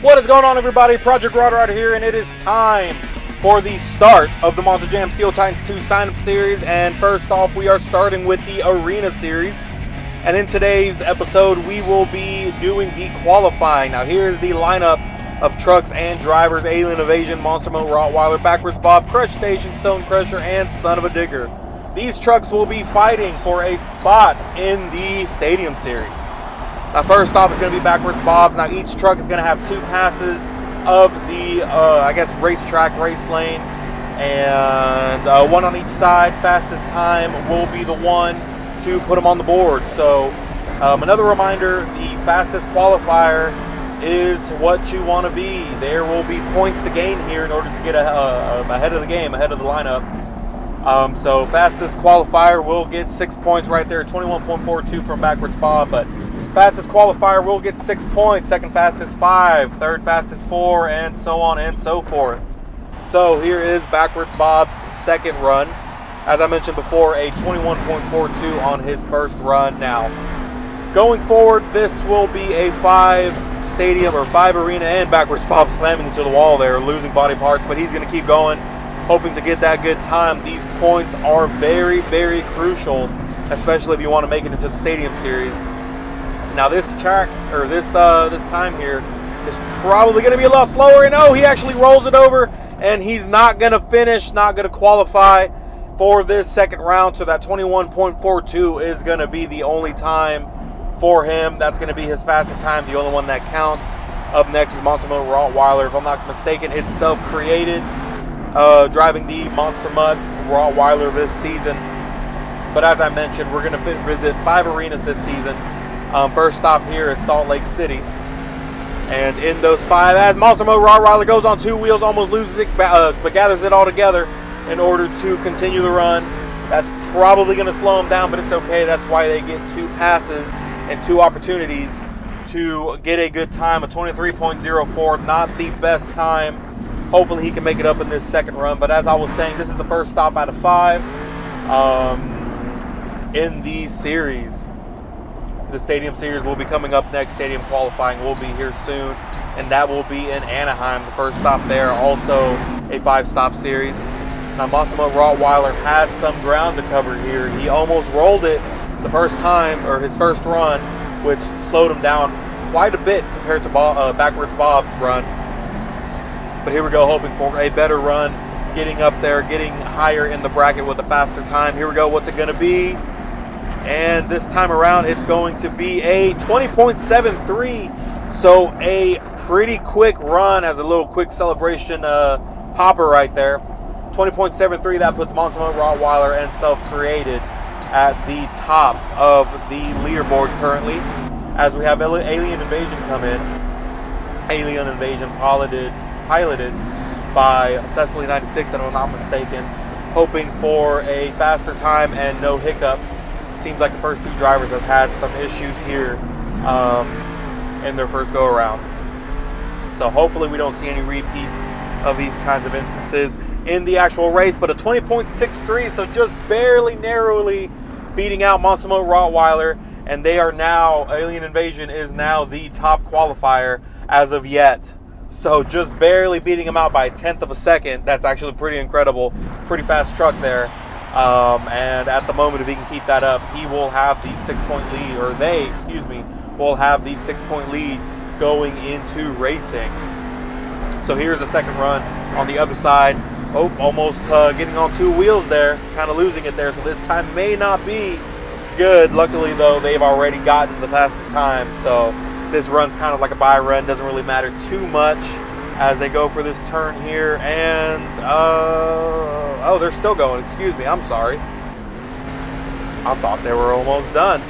What is going on, everybody? Project Rodrider here, and it is time for the start of the Monster Jam Steel Titans 2 sign-up series. And first off, we are starting with the Arena series. And in today's episode, we will be doing the qualifying. Now, here's the lineup of trucks and drivers: Alien Invasion, Monster Mode, Rottweiler, Backwards Bob, Crush Station, Stone Crusher, and Son of a Digger. These trucks will be fighting for a spot in the Stadium series. Now, first off is going to be Backwards Bob's. Now, each truck is going to have two passes of the, racetrack, race lane, and one on each side. Fastest time will be the one to put them on the board. So, another reminder, the fastest qualifier is what you want to be. There will be points to gain here in order to get ahead of the game, ahead of the lineup. So, fastest qualifier will get 6 points right there, 21.42 from Backwards Bob, but fastest qualifier will get 6 points, second fastest 5, third fastest 4, and so on and so forth. So here is Backwards Bob's second run. As I mentioned before, a 21.42 on his first run. Now, going forward, this will be a 5 arena, and Backwards Bob slamming into the wall there, losing body parts, but he's going to keep going, hoping to get that good time. These points are very, very crucial, especially if you want to make it into the Stadium series. Now this track, or this time here, is probably going to be a lot slower. And he actually rolls it over, and he's not going to finish, not going to qualify for this second round. So that 21.42 is going to be the only time for him. That's going to be his fastest time, the only one that counts. Up next is Monster Mode Rottweiler. If I'm not mistaken, it's self-created, driving the Monster Mutt Rottweiler this season. But as I mentioned, we're going to visit 5 arenas this season. First stop here is Salt Lake City. And in those 5, as Monster Mode Rottweiler goes on 2 wheels, almost loses it, but gathers it all together in order to continue the run. That's probably going to slow him down, but it's okay. That's why they get 2 passes and 2 opportunities to get a good time. A 23.04, not the best time. Hopefully he can make it up in this second run. But as I was saying, this is the first stop out of 5 in the series. The Stadium series will be coming up next. Stadium qualifying will be here soon, and that will be in Anaheim. The first stop there, also a 5-stop series. Now, Monster Mode Rottweiler has some ground to cover here. He almost rolled it the first time, or his first run, which slowed him down quite a bit compared to Backwards Bob's run. But here we go, hoping for a better run, getting up there, getting higher in the bracket with a faster time. Here we go, what's it going to be? And this time around, it's going to be a 20.73. So a pretty quick run, as a little quick celebration popper right there. 20.73, that puts Monster Mode Rottweiler and Self-Created at the top of the leaderboard currently. As we have Alien Invasion come in. Alien Invasion piloted by Cecily96, if I'm not mistaken. Hoping for a faster time and no hiccups. Seems like the first 2 drivers have had some issues here in their first go-around. So hopefully we don't see any repeats of these kinds of instances in the actual race. But a 20.63, so just barely, narrowly beating out Monster Mode Rottweiler. And they are now, Alien Invasion is now the top qualifier as of yet. So just barely beating him out by a 1/10 of a second. That's actually pretty incredible. Pretty fast truck there. And at the moment, if he can keep that up, he will have the 6-point lead, or they, will have the 6-point lead going into racing. So here's the second run on the other side. Oh, almost getting on 2 wheels there, kind of losing it there. So this time may not be good. Luckily, though, they've already gotten the fastest time. So this run's kind of like a bye run. Doesn't really matter too much as they go for this turn here. And, they're still going. Excuse me. I'm sorry. I thought they were almost done.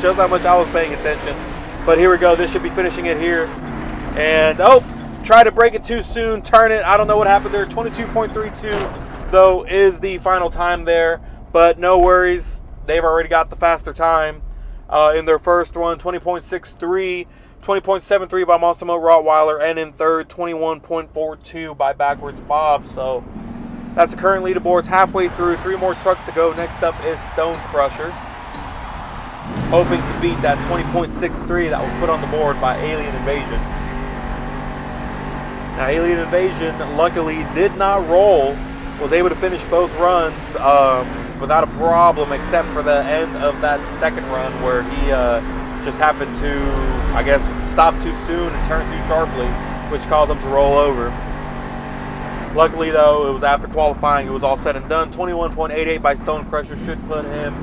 Shows how much I was paying attention. But here we go. This should be finishing it here. And, try to break it too soon. Turn it. I don't know what happened there. 22.32, though, is the final time there. But no worries. They've already got the faster time in their first one. 20.63. 20.73 by Monster Mode Rottweiler, and in third, 21.42 by Backwards Bob. So that's the current leaderboards halfway through. 3 more trucks to go. Next up is Stone Crusher, hoping to beat that 20.63 that was put on the board by Alien Invasion. Now, Alien Invasion luckily did not roll, was able to finish both runs without a problem, except for the end of that second run where he just happened to, I guess, stop too soon and turn too sharply, which caused him to roll over. Luckily, though, it was after qualifying. It was all said and done. 21.88 by Stone Crusher should put him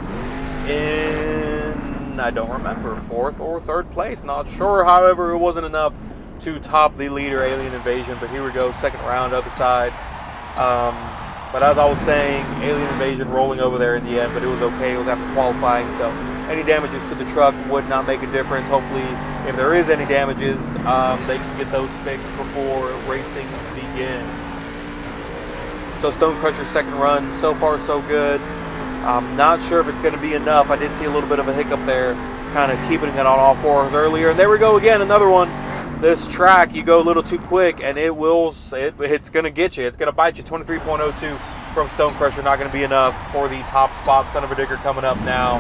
in, I don't remember, 4th or 3rd place. Not sure. However, it wasn't enough to top the leader, Alien Invasion. But here we go, second round, other side. But as I was saying, Alien Invasion rolling over there in the end, but it was okay. It was after qualifying, so any damages to the truck would not make a difference. Hopefully, if there is any damages, they can get those fixed before racing begins. So Stone Crusher's second run, so far so good. I'm not sure if it's going to be enough. I did see a little bit of a hiccup there, kind of keeping it on all fours earlier. And there we go again, another one. This track, you go a little too quick, and it's going to get you. It's going to bite you. 23.02 from Stone Crusher, not going to be enough for the top spot. Son of a Digger coming up now,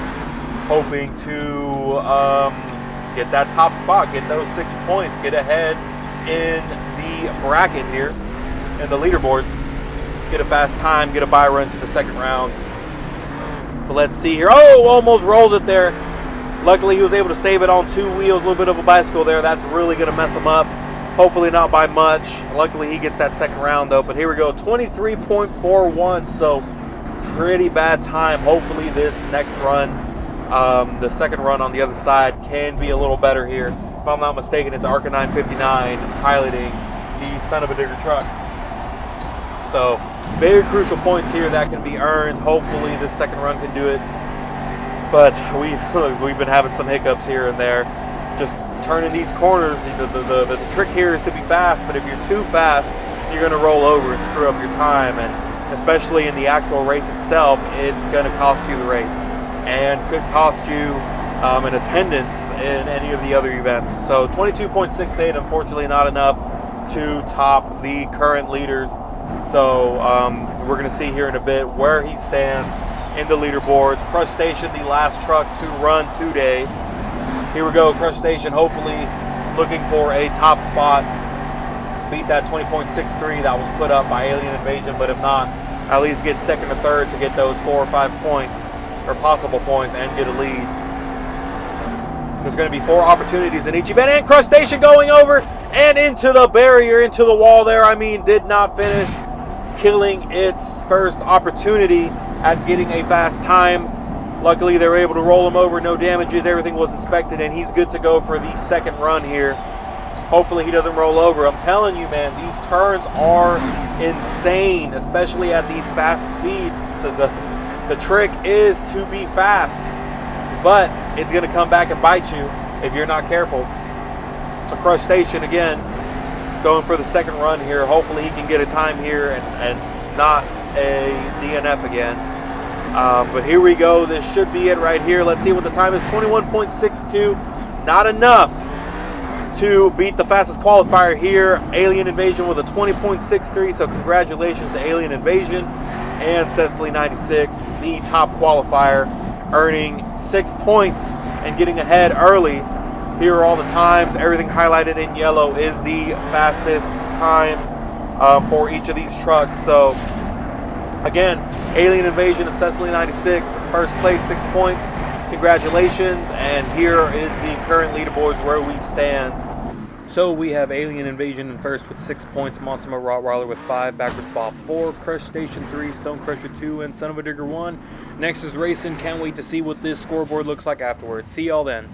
hoping to get that top spot, get those 6 points, get ahead in the bracket here, in the leaderboards, get a fast time, get a bye run to the second round. But let's see here. Oh, almost rolls it there. Luckily, he was able to save it on 2 wheels, a little bit of a bicycle there. That's really going to mess him up. Hopefully not by much. Luckily, he gets that second round, though. But here we go, 23.41, so pretty bad time. Hopefully this next run, the second run on the other side, can be a little better here. If I'm not mistaken, it's Arca 959 piloting the Son of a Digger truck. So very crucial points here that can be earned. Hopefully this second run can do it. But we've been having some hiccups here and there. Just turning these corners, the trick here is to be fast, but if you're too fast, you're going to roll over and screw up your time. And especially in the actual race itself, it's going to cost you the race and could cost you an attendance in any of the other events. So 22.68, unfortunately not enough to top the current leaders. So we're going to see here in a bit where he stands in the leaderboards. Crush Station, the last truck to run today. Here we go, Crush Station, hopefully looking for a top spot. Beat that 20.63 that was put up by Alien Invasion, but if not, at least get second or third to get those 4 or 5 points, or possible points, and get a lead. There's going to be 4 opportunities in each event, and Crush Station going over and into the barrier, into the wall there. I mean, did not finish, killing its first opportunity at getting a fast time. Luckily, they were able to roll him over, no damages, everything was inspected, and he's good to go for the second run here. Hopefully he doesn't roll over. I'm telling you, man, these turns are insane, especially at these fast speeds. The trick is to be fast, but it's going to come back and bite you if you're not careful. So Crush Station, again, going for the second run here. Hopefully he can get a time here and not a DNF again. But here we go. This should be it right here. Let's see what the time is. 21.62. Not enough to beat the fastest qualifier here. Alien Invasion with a 20.63. So congratulations to Alien Invasion and Cecily 96, the top qualifier, earning 6 points and getting ahead early. Here are all the times. Everything highlighted in yellow is the fastest time for each of these trucks. So again, Alien Invasion and Cecily 96, first place, 6 points. Congratulations. And here is the current leaderboards where we stand. So we have Alien Invasion in first with 6 points, Monster Rottweiler with 5, Backwards Bob 4, Crush Station 3, Stone Crusher 2, and Son of a Digger 1. Next is racing. Can't wait to see what this scoreboard looks like afterwards. See y'all then.